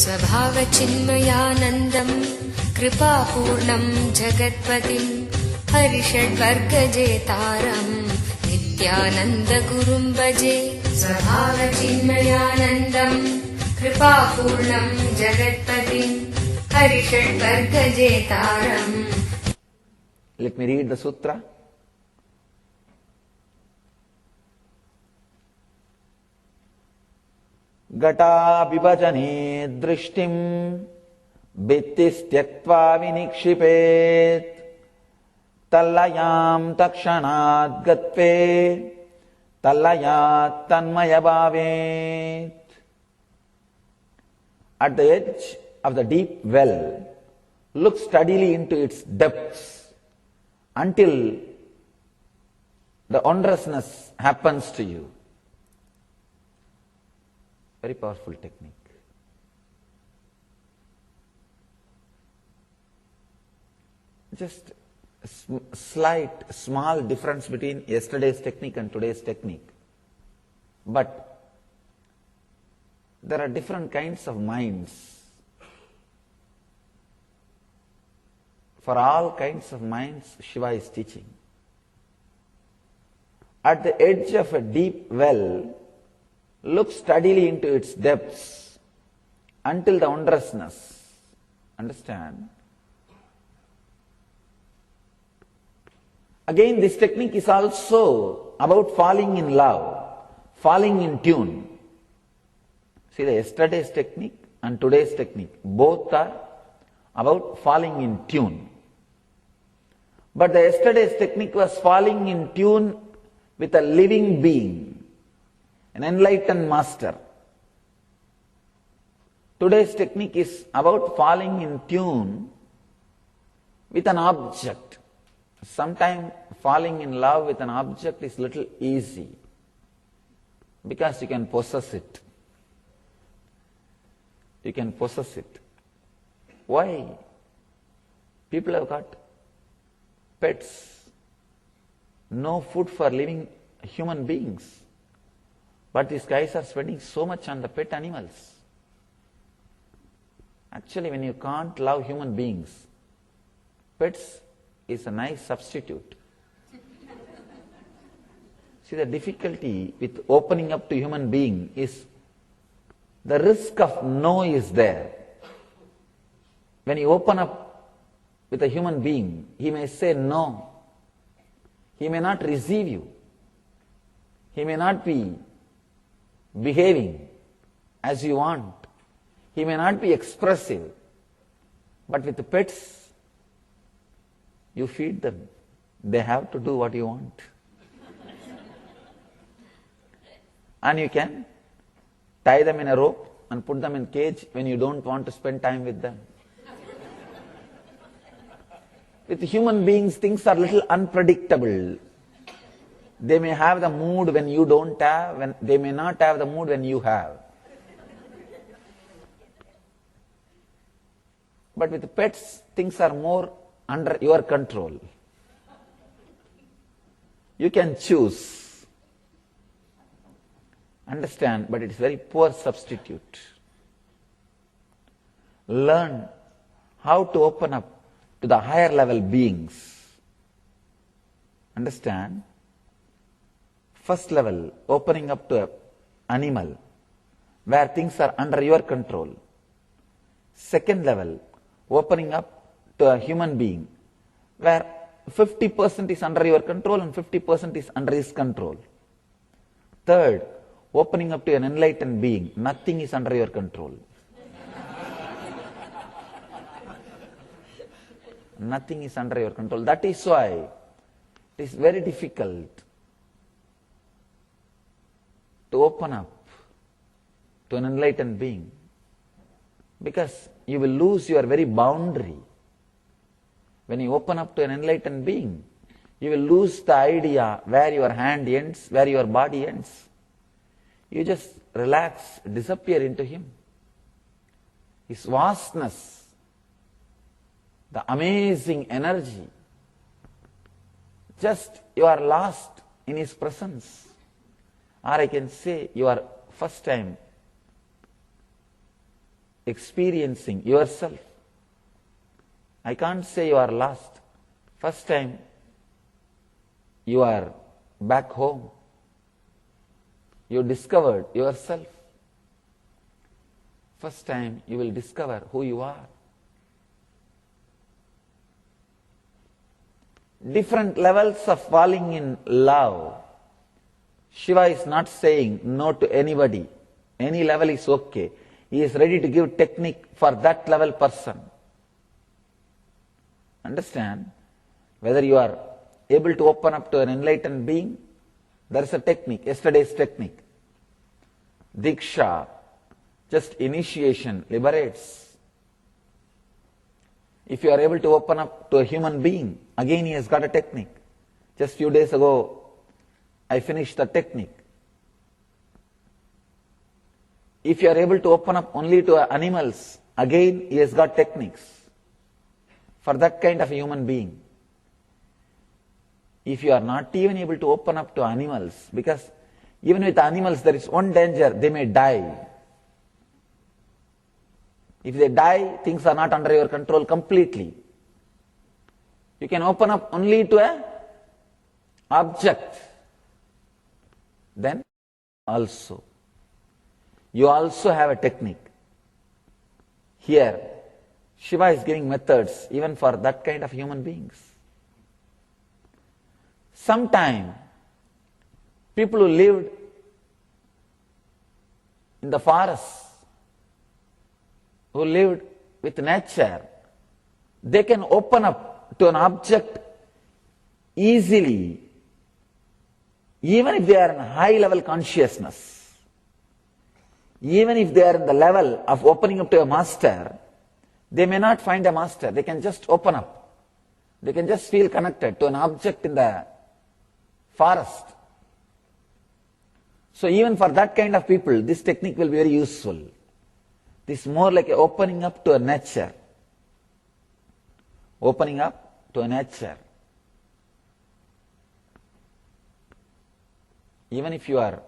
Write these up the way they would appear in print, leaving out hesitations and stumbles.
स्वभावचिन्मयानन्दम् कृपापूर्णम् जगत्पतिम् हरिषड्वर्गजेतारम् नित्यानन्दगुरुम् भजे। स्वभावचिन्मयानन्दम् कृपापूर्णम् जगत्पतिम् हरिषड्वर्गजेतारम्. Let me read the sutra. Gata vibhajane drishtim bittistyakva vinikshipet tallayam takshanat gatve tallayat tanmayabhavet. At the edge of the deep well, look steadily into its depths until the wondrousness happens to you. Very powerful technique. Just a slight, small difference between yesterday's technique and today's technique. But there are different kinds of minds. For all kinds of minds, Shiva is teaching. At the edge of a deep well, look steadily into its depths until the wondrousness. Understand? Again, this technique is also about falling in love, falling in tune. See, the yesterday's technique and today's technique, both are about falling in tune. But the yesterday's technique was falling in tune with a living being, an enlightened master. Today's technique is about falling in tune with an object. Sometimes falling in love with an object is little easy because you can possess it. You can possess it. Why? People have got pets, no food for living human beings. But these guys are spending so much on the pet animals. Actually, when you can't love human beings, pets is a nice substitute. See, the difficulty with opening up to human being is the risk of no is there. When you open up with a human being, he may say no. He may not receive you. He may not be behaving as you want. He may not be expressive. But with the pets, you feed them. They have to do what you want. And you can tie them in a rope and put them in a cage when you don't want to spend time with them. With human beings, things are little unpredictable. They may have the mood when you don't have, they may not have the mood when you have. But with pets, things are more under your control. You can choose. Understand, but it is very poor substitute. Learn how to open up to the higher level beings. Understand? First level, opening up to an animal, where things are under your control. Second level, opening up to a human being, where 50% is under your control and 50% is under his control. Third, opening up to an enlightened being, nothing is under your control. Nothing is under your control. That is why it is very difficult to open up to an enlightened being, because you will lose your very boundary. When you open up to an enlightened being, you will lose the idea where your hand ends, where your body ends. You just relax, disappear into him. His vastness, the amazing energy, just you are lost in his presence. Or I can say you are first time experiencing yourself. I can't say you are lost. First time you are back home, you discovered yourself. First time you will discover who you are. Different levels of falling in love. Shiva is not saying no to anybody. Any level is okay. He is ready to give technique for that level person. Understand? Whether you are able to open up to an enlightened being, there is a technique, yesterday's technique. Diksha, just initiation, liberates. If you are able to open up to a human being, again he has got a technique. Just few days ago, I finished the technique. If you are able to open up only to animals, again he has got techniques for that kind of a human being. If you are not even able to open up to animals, because even with animals there is one danger, they may die. If they die, things are not under your control completely. You can open up only to an object. Then also, you also have a technique. Here, Shiva is giving methods even for that kind of human beings. Sometime, people who lived in the forest, who lived with nature, they can open up to an object easily, even if they are in high level consciousness. Even if they are in the level of opening up to a master, they may not find a master. They can just open up. They can just feel connected to an object in the forest. So even for that kind of people, this technique will be very useful. This is more like opening up to a nature. Opening up to a nature. Even if you are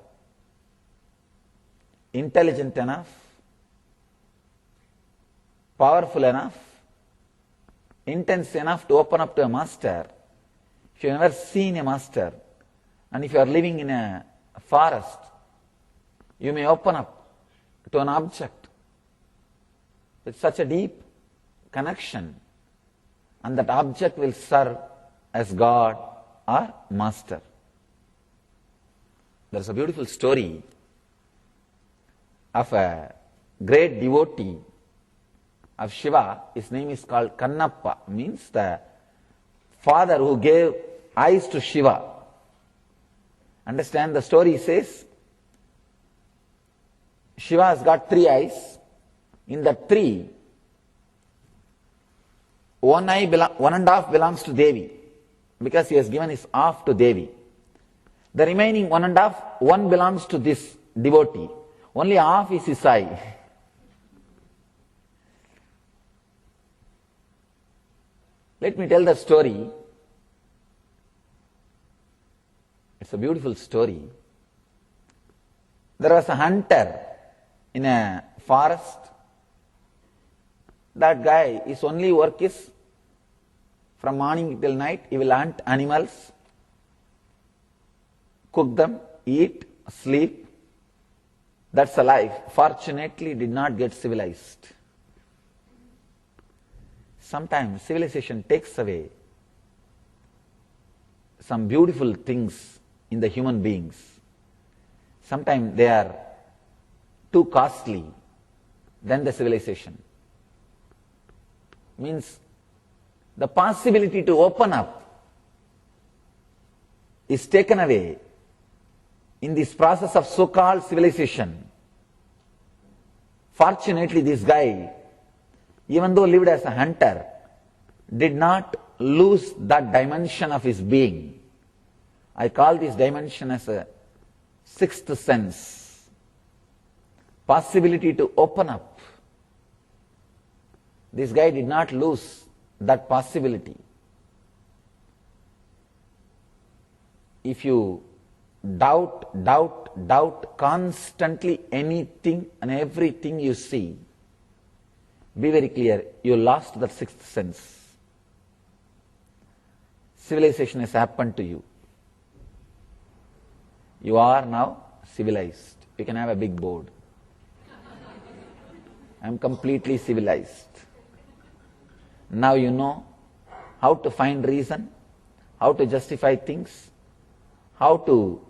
intelligent enough, powerful enough, intense enough to open up to a master, if you have never seen a master, and if you are living in a forest, you may open up to an object with such a deep connection, and that object will serve as God or master. There is a beautiful story of a great devotee of Shiva. His name is called Kannappa, means the father who gave eyes to Shiva. Understand, the story says Shiva has got 3 eyes. In the 3, one and a half belongs to Devi, because he has given his half to Devi. The remaining 1 and a half, one belongs to this devotee. Only half is his eye. Let me tell the story. It's a beautiful story. There was a hunter in a forest. That guy, his only work is from morning till night, he will hunt animals, cook them, eat, sleep. That's a life. Fortunately, did not get civilized. Sometimes civilization takes away some beautiful things in the human beings. Sometimes they are too costly than the civilization. Means the possibility to open up is taken away in this process of so-called civilization. Fortunately, this guy, even though lived as a hunter, did not lose that dimension of his being. I call this dimension as a 6th sense. Possibility to open up. This guy did not lose that possibility. If you doubt constantly anything and everything you see, Be very clear, you lost that sixth sense. Civilization has happened to you. You are now civilized. You can have a big board. I am completely civilized. Now you know how to find reason, how to justify things, how to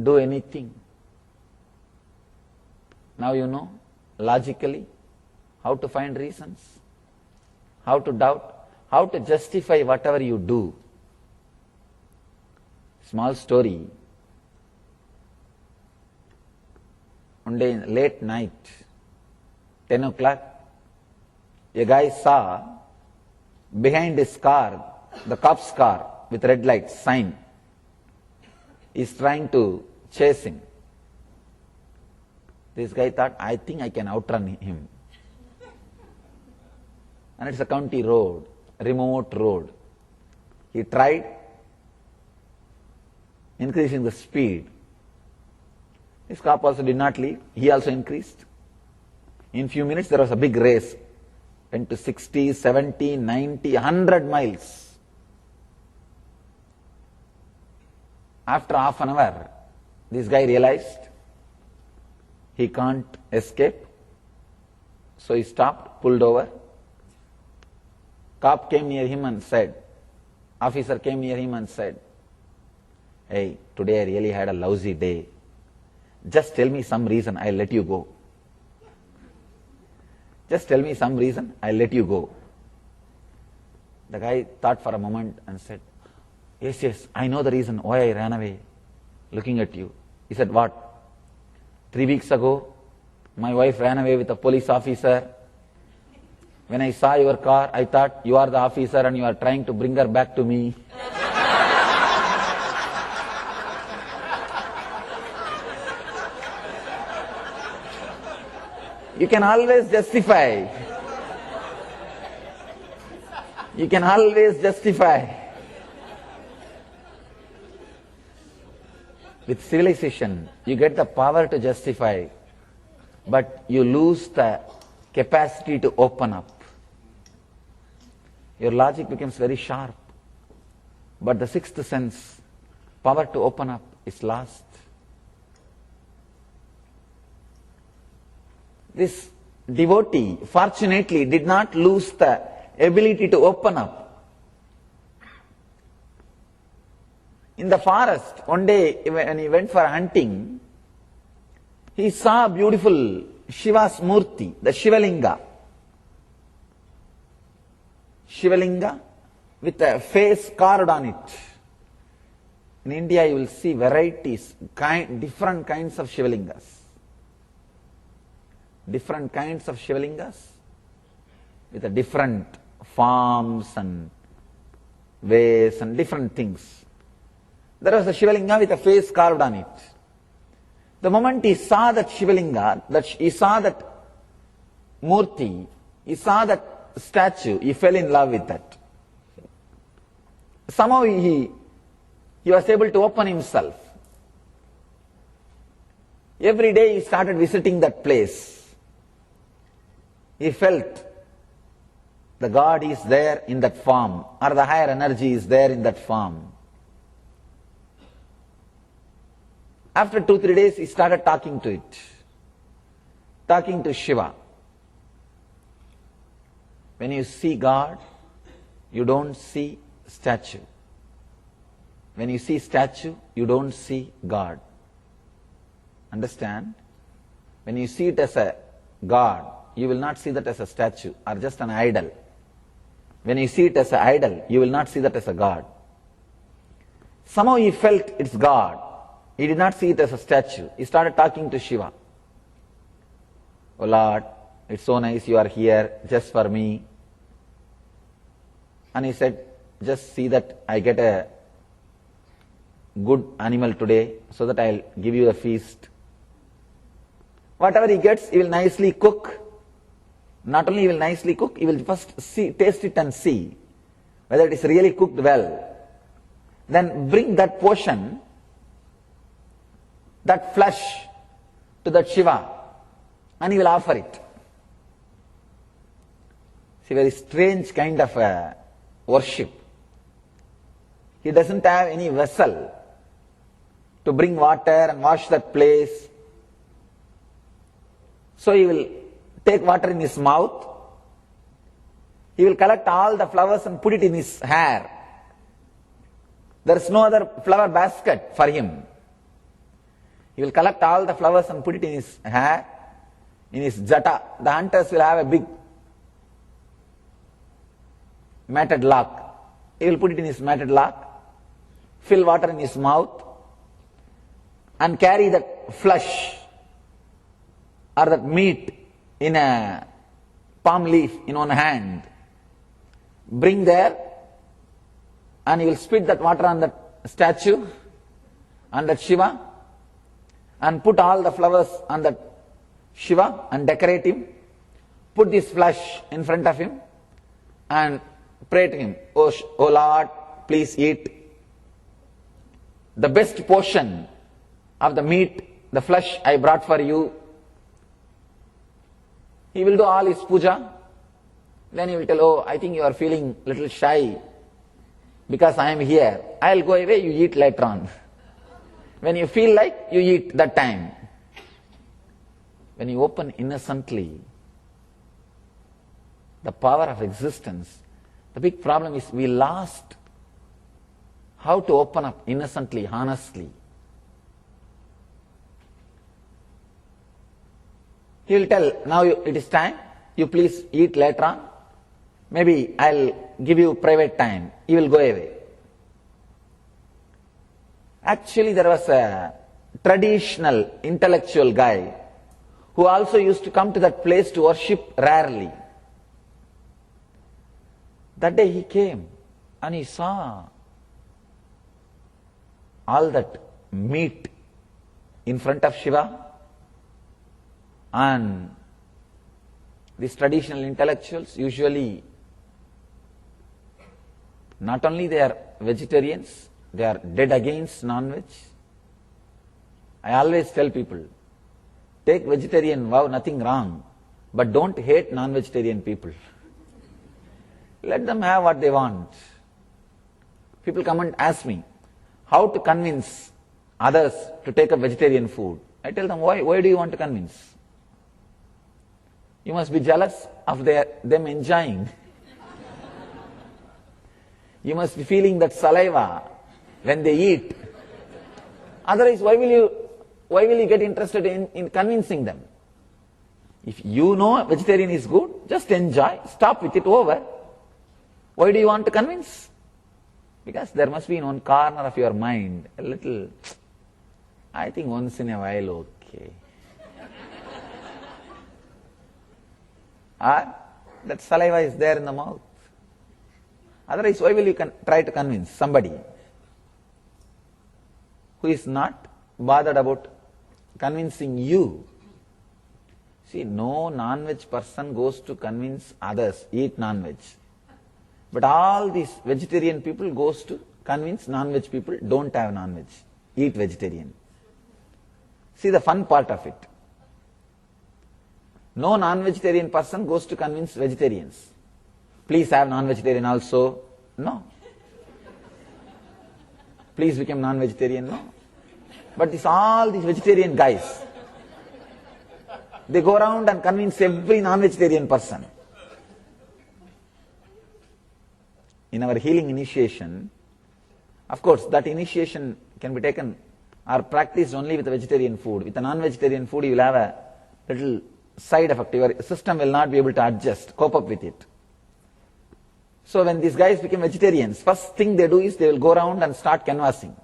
do anything. Now you know logically how to find reasons, how to doubt, how to justify whatever you do. Small story. One day late night, 10 o'clock, a guy saw behind his car, the cop's car with red light sign, is trying to chase him. This guy thought, I think I can outrun him. And it's a county road, remote road. He tried increasing the speed. His cop also did not leave. He also increased. In few minutes there was a big race. Went to 60, 70, 90, 100 miles. After half an hour, this guy realized he can't escape. So he stopped, pulled over. Cop came near him and said, officer came near him and said, hey, today I really had a lousy day. Just tell me some reason, I'll let you go. Just tell me some reason, I'll let you go. The guy thought for a moment and said, yes, I know the reason why I ran away, looking at you. He said, what? 3 weeks ago, my wife ran away with a police officer. When I saw your car, I thought you are the officer and you are trying to bring her back to me. You can always justify. You can always justify. With civilization, you get the power to justify, but you lose the capacity to open up. Your logic becomes very sharp, but the sixth sense, power to open up, is lost. This devotee, fortunately, did not lose the ability to open up. In the forest, one day when he went for hunting, he saw beautiful Shiva's Murti, the Shivalinga. Shivalinga with a face carved on it. In India you will see varieties, different kinds of Shivalingas. Different kinds of Shivalingas with a different forms and ways and different things. There was a Shivalinga with a face carved on it. The moment he saw that Shivalinga, he saw that Murti, he saw that statue, he fell in love with that. Somehow he was able to open himself. Every day he started visiting that place. He felt the God is there in that form, or the higher energy is there in that form. After 2-3 days, he started talking to it, talking to Shiva. When you see God, you don't see statue. When you see statue, you don't see God. Understand? When you see it as a God, you will not see that as a statue or just an idol. When you see it as an idol, you will not see that as a God. Somehow he felt it's God. He did not see it as a statue. He started talking to Shiva. Oh Lord, it's so nice you are here just for me. And he said, just see that I get a good animal today so that I'll give you a feast. Whatever he gets, he will nicely cook. Not only he will nicely cook, he will first taste it and see whether it is really cooked well. Then bring that portion, that flesh, to that Shiva, and he will offer it. a very strange kind of worship. He doesn't have any vessel to bring water and wash that place. So he will take water in his mouth. He will collect all the flowers and put it in his hair. There is no other flower basket for him. He will collect all the flowers and put it in his hair, in his jata. The hunters will have a big matted lock. He will put it in his matted lock, fill water in his mouth, and carry that flesh or that meat in a palm leaf in one hand. Bring there, and he will spit that water on that statue, on that Shiva, and put all the flowers on that Shiva and decorate him. Put this flesh in front of him and pray to him, O Lord, please eat the best portion of the meat, the flesh I brought for you. He will do all his puja. Then he will tell, oh, I think you are feeling a little shy because I am here. I will go away, you eat later on. When you feel like, you eat that time. When you open innocently, the power of existence, the big problem is we lost how to open up innocently, honestly. He will tell, now it is time, you please eat later on. Maybe I'll give you private time. You will go away. Actually, there was a traditional intellectual guy who also used to come to that place to worship rarely. That day he came and he saw all that meat in front of Shiva, and these traditional intellectuals usually not only they are vegetarians, they are dead against non-veg. I always tell people, take vegetarian vow, nothing wrong, but don't hate non-vegetarian people. Let them have what they want. People come and ask me, how to convince others to take up vegetarian food? I tell them, why do you want to convince? You must be jealous of them enjoying. You must be feeling that saliva when they eat. Otherwise, why will you get interested in convincing them? If you know vegetarian is good, just enjoy, stop with it, over. Why do you want to convince? Because there must be in one corner of your mind a little, I think once in a while, okay. Or that saliva is there in the mouth. Otherwise, why will you try to convince somebody who is not bothered about convincing you? See, no non-veg person goes to convince others, eat non-veg. But all these vegetarian people goes to convince non-veg people, don't have non-veg, eat vegetarian. See the fun part of it. No non-vegetarian person goes to convince vegetarians. Please have non-vegetarian also. No. Please become non-vegetarian. No. But all these vegetarian guys, they go around and convince every non-vegetarian person. In our healing initiation, of course, that initiation can be taken or practiced only with vegetarian food. With a non-vegetarian food, you will have a little side effect. Your system will not be able to adjust, cope up with it. So when these guys become vegetarians, first thing they do is they will go around and start canvassing.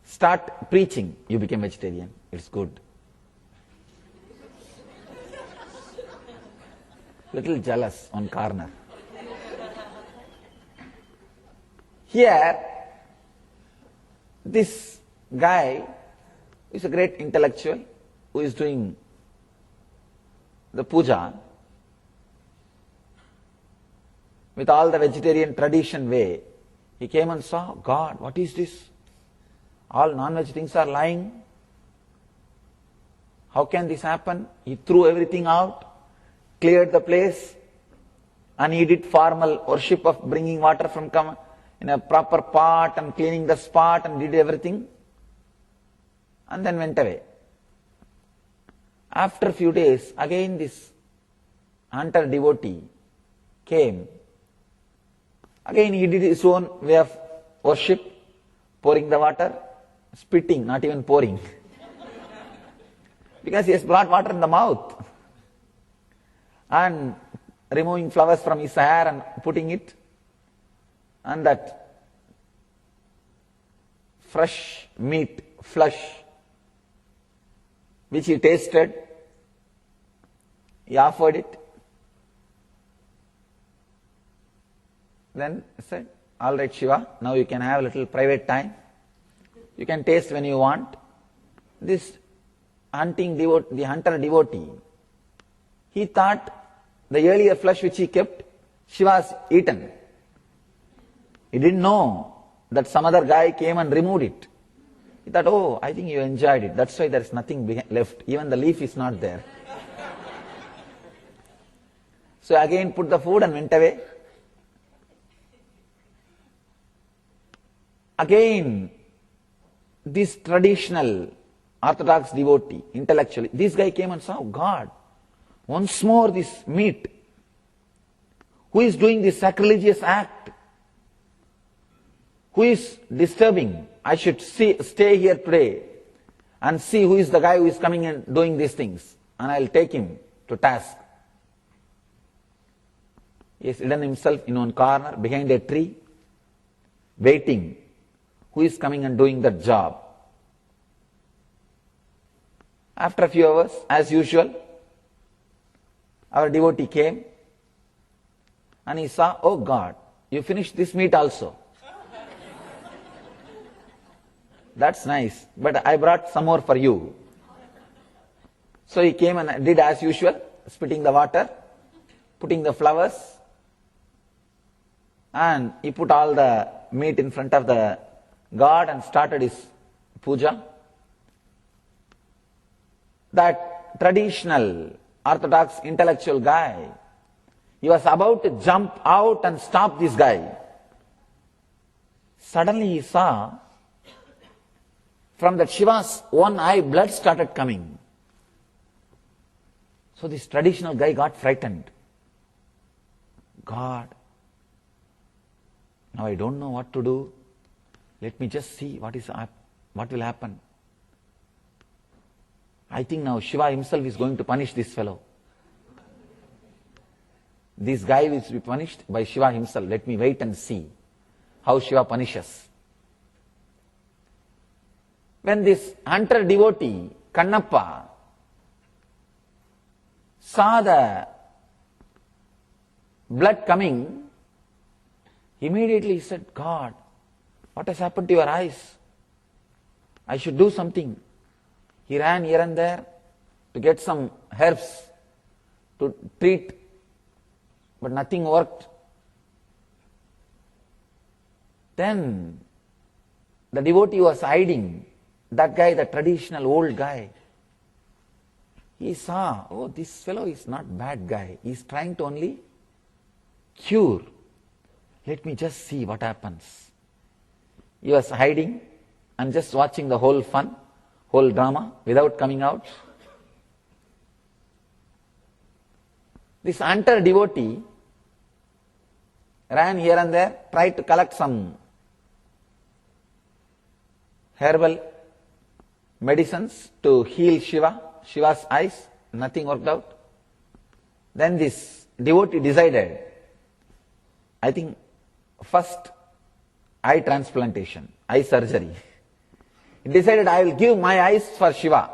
Start preaching, you became vegetarian, it's good. Little jealous on corner. Here, this guy is a great intellectual who is doing the puja with all the vegetarian tradition way. He came and saw, God, what is this? All non-veg things are lying. How can this happen? He threw everything out, cleared the place, And he did formal worship of bringing water from in a proper pot and cleaning the spot and did everything. And then went away. After a few days, again this hunter devotee came. Again he did his own way of worship, pouring the water, spitting, not even pouring. Because he has brought water in the mouth. And removing flowers from his hair and putting it. And that fresh meat, flesh, which he tasted, he offered it. Then said, all right Shiva, now you can have a little private time. You can taste when you want. This the hunter devotee, he thought the earlier flesh which he kept, Shiva has eaten. He didn't know that some other guy came and removed it. He thought, oh, I think you enjoyed it. That's why there is nothing left. Even the leaf is not there. So again put the food and went away. Again, this traditional orthodox devotee, intellectually, this guy came and saw, oh God, once more this meat. Who is doing this sacrilegious act? Who is disturbing? I should stay here today and see who is the guy who is coming and doing these things. And I will take him to task. He has hidden himself in one corner behind a tree, waiting. Who is coming and doing that job? After a few hours, as usual, our devotee came and he saw, oh God, you finished this meat also. That's nice, but I brought some more for you. So he came and did as usual, spitting the water, putting the flowers, and he put all the meat in front of the God and started his puja. That traditional orthodox intellectual guy, he was about to jump out and stop this guy. Suddenly he saw from that Shiva's one eye blood started coming. So this traditional guy got frightened. God, now I don't know what to do. Let me just see what will happen. I think now Shiva himself is going to punish this fellow. This guy will be punished by Shiva himself. Let me wait and see how Shiva punishes. When this hunter devotee, Kannappa, saw the blood coming, immediately he said, God, what has happened to your eyes? I should do something. He ran here and there to get some herbs to treat, but nothing worked. Then the devotee was hiding. That guy, the traditional old guy, he saw, oh, this fellow is not bad guy. He is trying to only cure. Let me just see what happens. He was hiding and just watching the whole fun, whole drama without coming out. This hunter devotee ran here and there, tried to collect some herbal medicines to heal Shiva's eyes. Nothing worked out. Then this devotee decided, I think first eye transplantation, eye surgery. He decided, I will give my eyes for Shiva.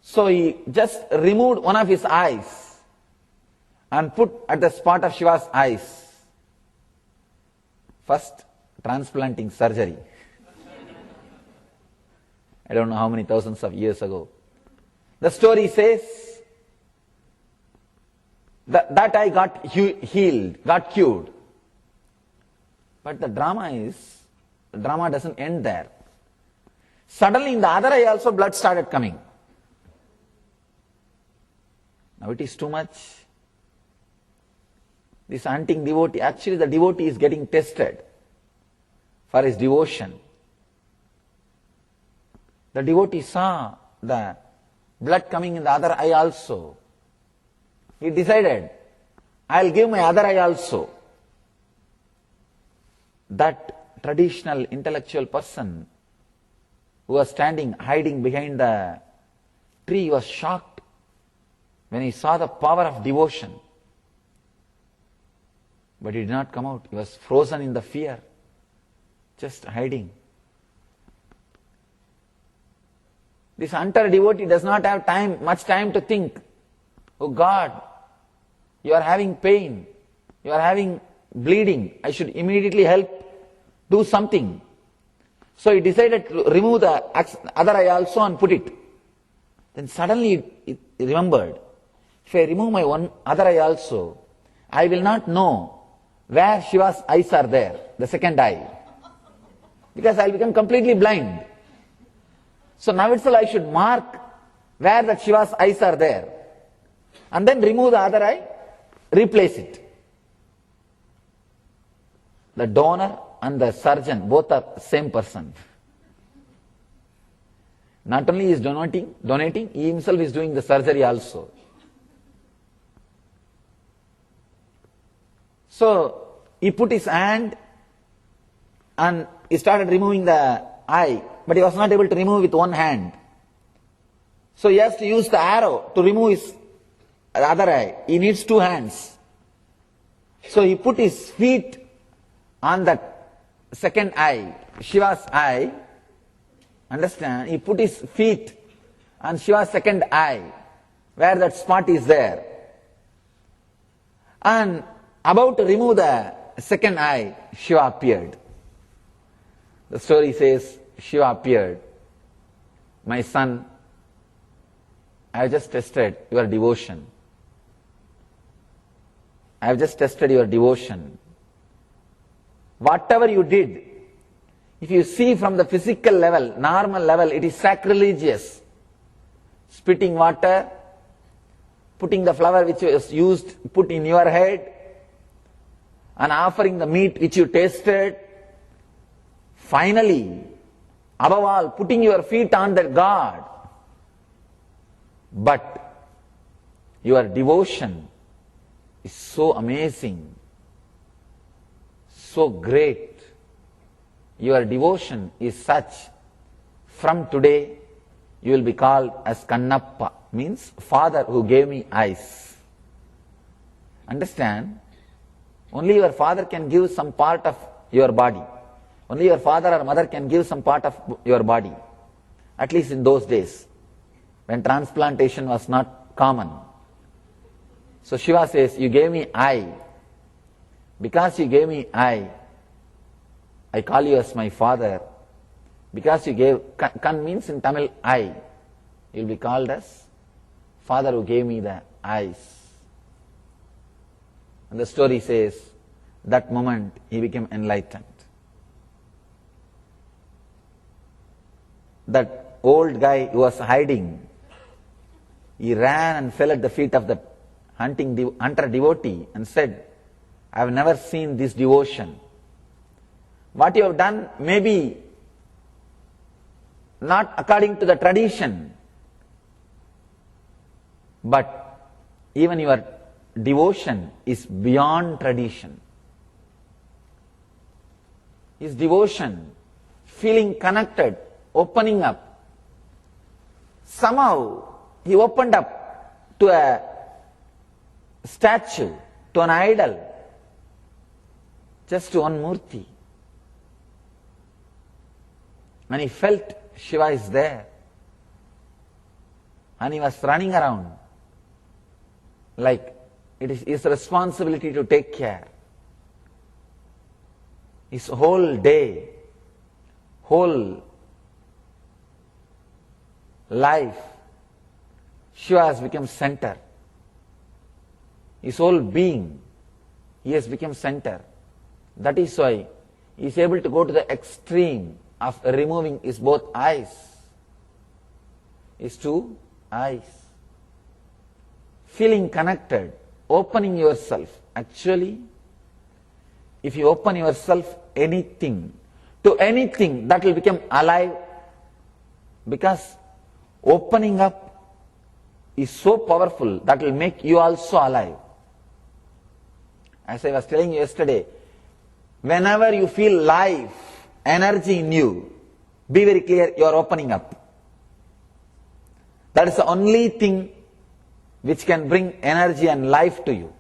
So he just removed one of his eyes and put at the spot of Shiva's eyes. First transplanting surgery. I don't know how many thousands of years ago. The story says that eye got healed, got cured. But the drama doesn't end there. Suddenly in the other eye also blood started coming. Now it is too much. This hunting devotee, actually the devotee is getting tested for his devotion. The devotee saw the blood coming in the other eye also. He decided, I'll give my other eye also. That traditional intellectual person who was standing, hiding behind the tree was shocked when he saw the power of devotion. But he did not come out. He was frozen in the fear, just hiding. This hunter devotee does not have much time to think, oh God, you are having pain, you are having bleeding, I should immediately help, do something. So he decided to remove the other eye also and put it. Then suddenly he remembered, if I remove my one other eye also, I will not know where Shiva's eyes are there, the second eye. Because I will become completely blind. So now itself I should mark where the Shiva's eyes are there. And then remove the other eye, replace it. The donor and the surgeon, both are same person. Not only he is donating, he himself is doing the surgery also. So he put his hand and he started removing the eye, but he was not able to remove with one hand. So he has to use the arrow to remove his other eye. He needs two hands. So he put his feet on the second eye, Shiva's eye. Understand? He put his feet on Shiva's second eye, where that spot is there. And about to remove the second eye, Shiva appeared. The story says, Shiva appeared. My son, I have just tested your devotion. I have just tested your devotion. Whatever you did, if you see from the physical level, normal level, it is sacrilegious. Spitting water, putting the flower which was used, put in your head, and offering the meat which you tasted. Finally, above all, putting your feet on that God. But your devotion is so amazing, so great. Your devotion is such, from today you will be called as Kannappa, means father who gave me eyes. Understand? Only your father can give some part of your body. Only your father or mother can give some part of your body. At least in those days, when transplantation was not common. So Shiva says, you gave me eye. Because you gave me eye, I call you as my father. Because you gave, kan means in Tamil eye. You will be called as father who gave me the eyes. And the story says, that moment he became enlightened. That old guy who was hiding, he ran and fell at the feet of the hunter devotee and said, I have never seen this devotion. What you have done may be not according to the tradition, but even your devotion is beyond tradition. His devotion, feeling connected, opening up. Somehow he opened up to a statue, to an idol, just to one murti. And he felt Shiva is there. And he was running around like it is his responsibility to take care. His whole day, whole life, Shiva has become center. His whole being, he has become center. That is why he is able to go to the extreme of removing his both eyes, his two eyes. Feeling connected, opening yourself Actually, if you open yourself to anything, that will become alive, because opening up is so powerful that will make you also alive. As I was telling you yesterday, whenever you feel life, energy in you, be very clear, you are opening up. That is the only thing which can bring energy and life to you.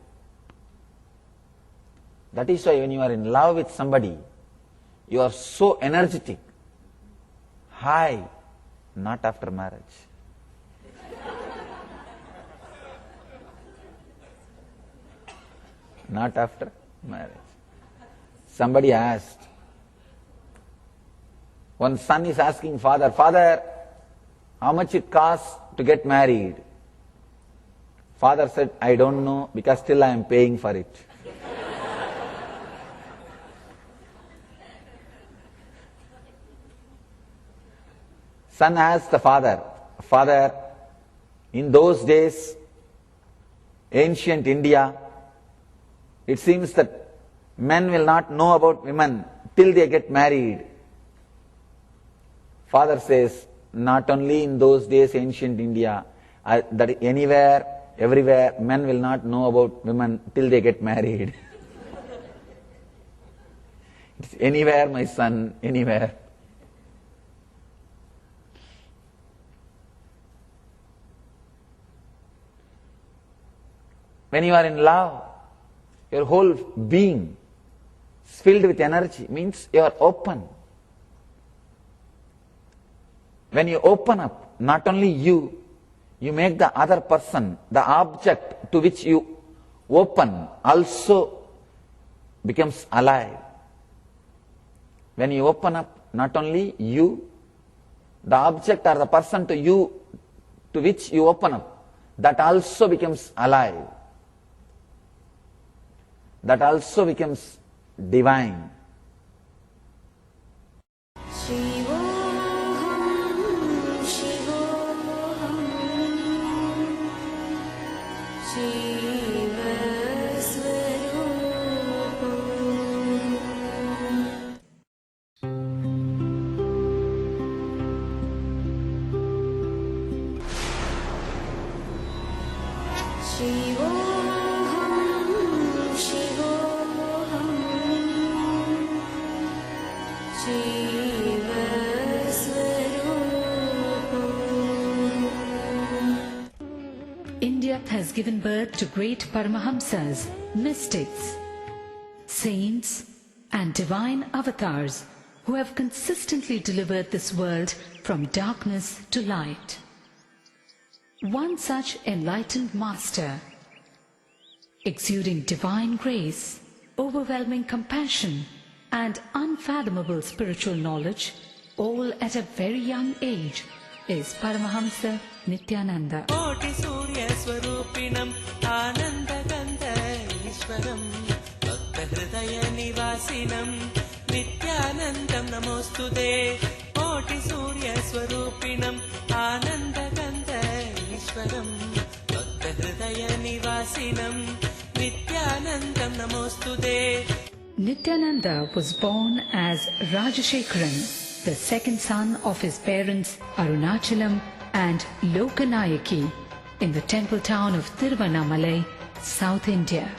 That is why when you are in love with somebody, you are so energetic, high, not after marriage. Not after marriage. Somebody asked, one son is asking father, "Father, how much it costs to get married?" Father said, "I don't know, because still I am paying for it." Son asked the father, "Father, in those days, ancient India, it seems that men will not know about women till they get married." Father says, "Not only in those days, ancient India, that anywhere, everywhere, men will not know about women till they get married." It's anywhere, my son, anywhere. When you are in love, your whole being is filled with energy, means you are open. When you open up, not only you make the other person, the object to which you open, also becomes alive. When you open up, not only you, the object or the person to which you open up, that also becomes alive. That also becomes divine. Shivoham, Shivoham, Shiva Swarupam. India has given birth to great Paramahamsas, mystics, saints and divine avatars who have consistently delivered this world from darkness to light. One such enlightened master, exuding divine grace, overwhelming compassion and unfathomable spiritual knowledge, all at a very young age, is Paramahamsa Nithyananda. कोटि सूर्य स्वरूपिणं आनन्दगन्ध ईश्वरं भक्तहृदय निवासिनं नित्यानन्दं नमोस्तुते कोटि सूर्य स्वरूपिणं आनन्दगन्ध ईश्वरं भक्तहृदय निवासिनं नित्यानन्दं नमोस्तुते. Nithyananda was born as Rajashekharan, the second son of his parents Arunachalam and Lokanayaki, in the temple town of Tiruvannamalai, South India.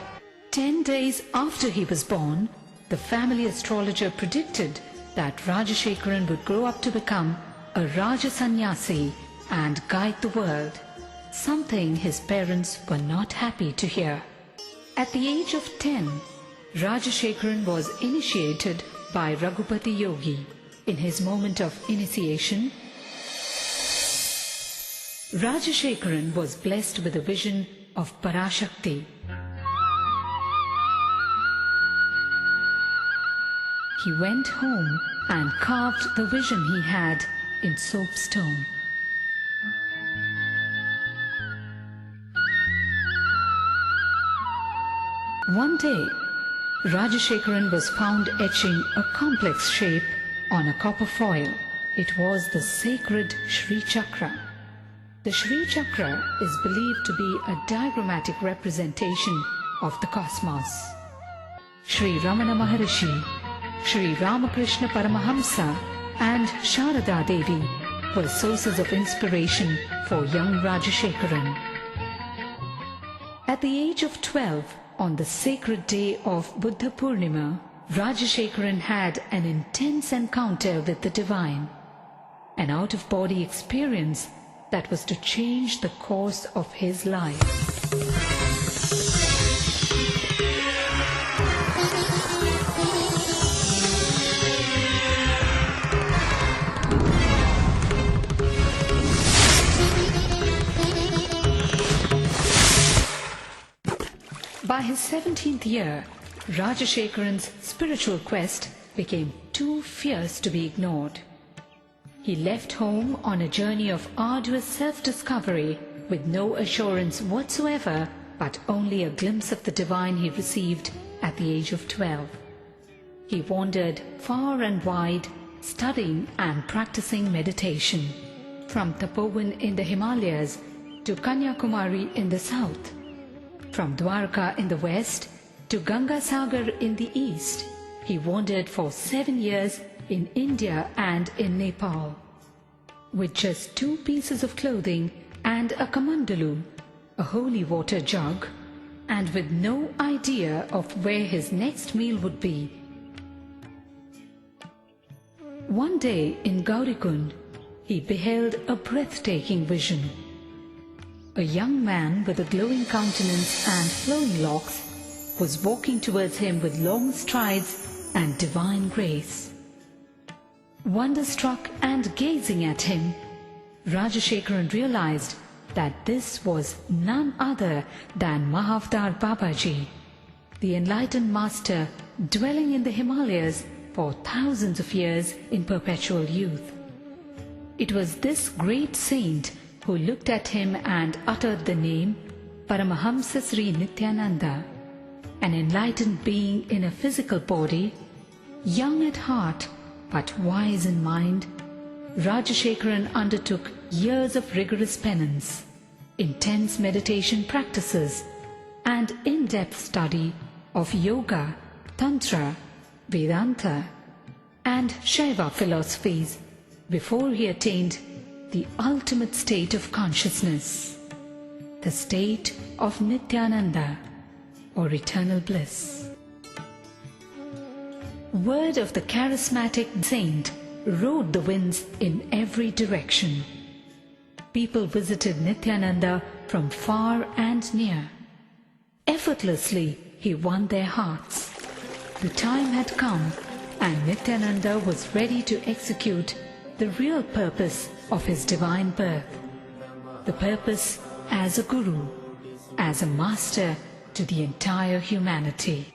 10 days after he was born, the family astrologer predicted that Rajashekharan would grow up to become a Raja Sannyasi and guide the world, something his parents were not happy to hear. At the age of 10, Rajashekharan was initiated by Raghupati Yogi. In his moment of initiation, Rajashekharan was blessed with a vision of Parashakti. He went home and carved the vision he had in soapstone. One day, Rajashekharan was found etching a complex shape on a copper foil. It was the sacred Shri Chakra. The Shri Chakra is believed to be a diagrammatic representation of the cosmos. Sri Ramana Maharishi, Sri Ramakrishna Paramahamsa and Sharada Devi were sources of inspiration for young Rajashekharan. At the age of 12, on the sacred day of Buddha Purnima, Rajashekharan had an intense encounter with the divine, an out-of-body experience that was to change the course of his life. By his 17th year, Rajashekharan's spiritual quest became too fierce to be ignored. He left home on a journey of arduous self-discovery with no assurance whatsoever, but only a glimpse of the divine he received at the age of 12. He wandered far and wide, studying and practicing meditation, from Tapovan in the Himalayas to Kanyakumari in the south, from Dwarka in the west to Gangasagar in the east. He wandered for 7 years in India and in Nepal. With just 2 pieces of clothing and a kamandalu, a holy water jug, and with no idea of where his next meal would be. One day in Gaurikund, he beheld a breathtaking vision. A young man with a glowing countenance and flowing locks was walking towards him with long strides and divine grace. Wonderstruck and gazing at him, Rajashekharan realized that this was none other than Mahavdar Babaji, the enlightened master dwelling in the Himalayas for thousands of years in perpetual youth. It was this great saint who looked at him and uttered the name Paramahamsa Sri Nithyananda, an enlightened being in a physical body, young at heart but wise in mind. Rajashekharan undertook years of rigorous penance, intense meditation practices, and in-depth study of yoga, tantra, Vedanta, and Shaiva philosophies before he attained the ultimate state of consciousness, the state of Nithyananda, or eternal bliss. Word of the charismatic saint rode the winds in every direction. People visited Nithyananda from far and near. Effortlessly, he won their hearts. The time had come, and Nithyananda was ready to execute the real purpose of his divine birth. The purpose as a guru, as a master to the entire humanity.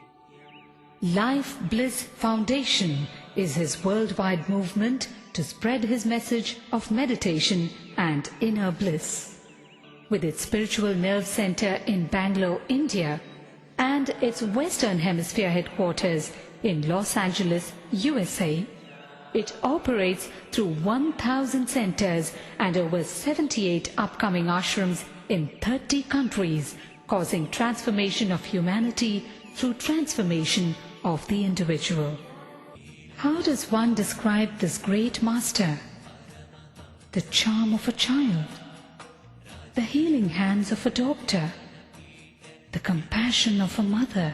Life Bliss Foundation is his worldwide movement to spread his message of meditation and inner bliss. With its spiritual nerve center in Bangalore, India, and its Western Hemisphere headquarters in Los Angeles, USA, it operates through 1,000 centers and over 78 upcoming ashrams in 30 countries, causing transformation of humanity through transformation of the individual. How does one describe this great master? The charm of a child, the healing hands of a doctor, the compassion of a mother,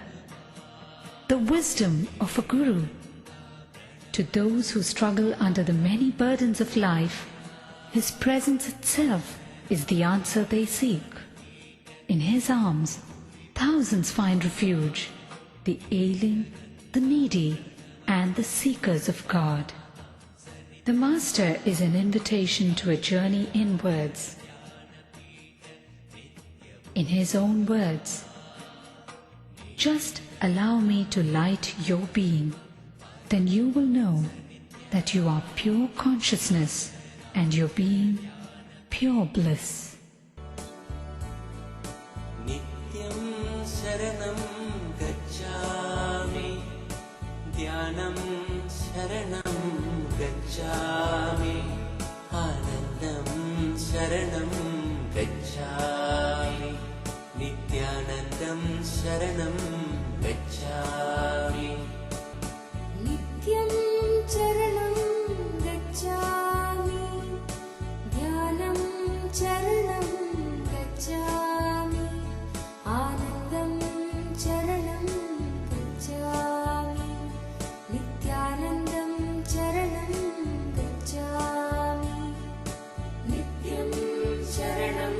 the wisdom of a guru. To those who struggle under the many burdens of life, his presence itself is the answer they seek. In his arms, thousands find refuge, the ailing, the needy, and the seekers of God. The Master is an invitation to a journey inwards. In his own words, "Just allow me to light your being, then you will know that you are pure consciousness and your being pure bliss." Nityam Sharanam Gacchami, Dhyanam Sharanam Gacchami, Anandam Sharanam Gacchami, Nithyananda Nityanandam Sharanam Gacchami. Nityam Charanam Gacchami. Dhyanam Charanam Gacchami. Anandam Charanam Gacchami. Nithyanandam Charanam Gacchami. Nityam Charanam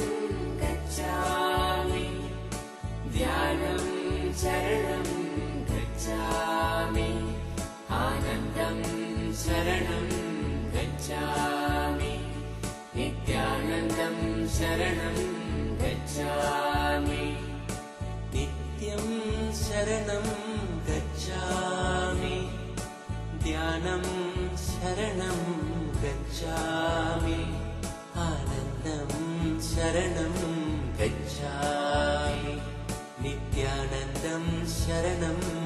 Gacchami. Dhyanam Charanam Gacchami. Anandam Charanam Gacchami. Nithyanandam Charanam Gacchami. Nityam Sharanam Gacchami. Dhyanam Sharanam Gacchami. Anandam Sharanam Gacchami. Nithyanandam Sharanam